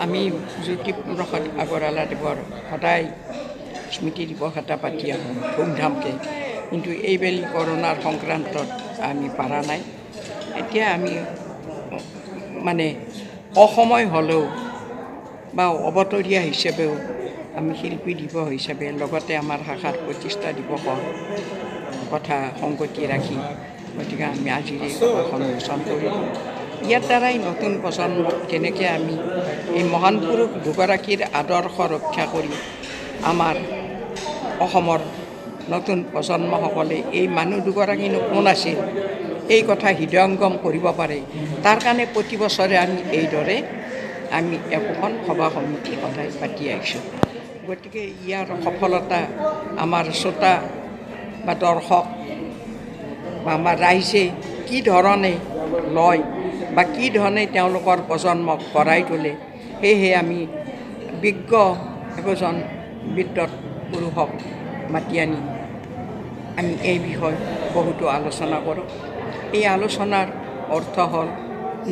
আমি জ্যোতিপ্ৰসাদ আগৰৱালাদেৱৰ সদায় স্মৃতি দিৱস এটা পাতি আহোঁ ধুমধামকৈ, কিন্তু এইবেলি কৰোণাৰ সংক্ৰান্তত আমি পাৰা নাই। এতিয়া আমি মানে অসময় হ'লেও বা অৱতৰীয়া হিচাপেও আমি শিল্পী দিৱস হিচাপে লগতে আমাৰ শাখাৰ প্ৰতিষ্ঠা দিৱসৰ কথা সংগতি ৰাখি গতিকে আমি আজিৰে সভাখন মোচন কৰিলোঁ। ইয়াৰ দ্বাৰাই নতুন প্ৰজন্মক কেনেকৈ আমি এই মহান পুৰুষ দুগৰাকীৰ আদৰ্শ ৰক্ষা কৰি আমাৰ অসমৰ নতুন প্ৰজন্মসকলে এই মানুহ দুগৰাকীনো কোন আছিল এই কথা হৃদয়ংগম কৰিব পাৰে, তাৰ কাৰণে প্ৰতি বছৰে আমি এইদৰে একোখন সভা সমিতি সদায় পাতি আহিছোঁ। গতিকে ইয়াৰ সফলতা আমাৰ শ্ৰোতা বা দৰ্শক বা আমাৰ ৰাইজে কি ধৰণে লয় বা কি ধৰণে তেওঁলোকৰ প্ৰজন্মক গঢ়াই তোলে, সেয়েহে আমি বিজ্ঞ একোজন বিদ্বৎ পুৰুষক মাতি আনি আমি এই বিষয়ে বহুতো আলোচনা কৰোঁ। এই আলোচনাৰ অৰ্থ হ'ল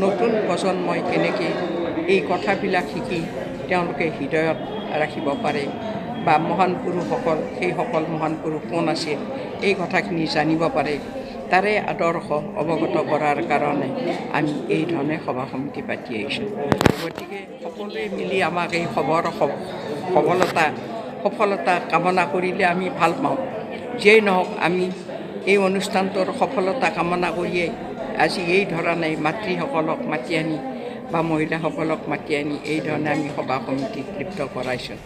নতুন প্ৰজন্মই কেনেকৈ এই কথাবিলাক শিকি তেওঁলোকে হৃদয়ত ৰাখিব পাৰে বা মহান পুৰুষসকল সেইসকল মহান পুৰুষ কোন আছিল এই কথাখিনি জানিব পাৰে, তাৰে আদৰ্শ অৱগত কৰাৰ কাৰণে আমি এই ধৰণে সভা সমিতি পাতি আহিছোঁ। গতিকে সকলোৱে মিলি আমাক এই সফলতা কামনা কৰিলে আমি ভাল পাওঁ। যিয়েই নহওক আমি এই অনুষ্ঠানটোৰ সফলতা কামনা কৰিয়ে আজি এই ধৰণে মাতৃসকলক মাতি আনি বা মহিলাসকলক মাতি আনি এই ধৰণে আমি সভা সমিতিত লিপ্ত কৰাইছোঁ।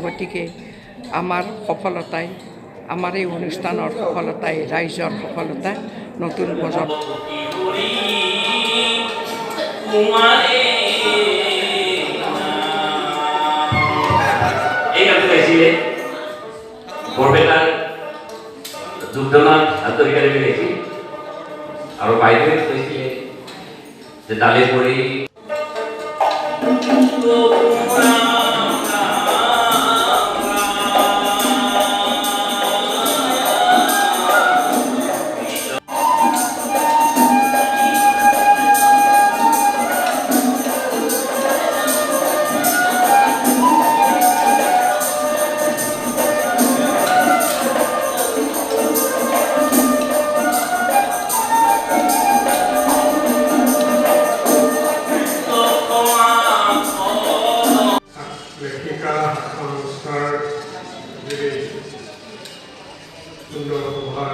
গতিকে আমাৰ সফলতাই, আমাৰ এই অনুষ্ঠানৰ সফলতাই, ৰাইজৰ সফলতা, নতুন প্ৰজন্ম বৰপেটাৰ দুগ্ধনাথ ছাত্ৰ একাডেমি গৈছিল আৰু বাইদেৱে কৈছিলে যে তালে পৰি সুন্দৰ সভাৰ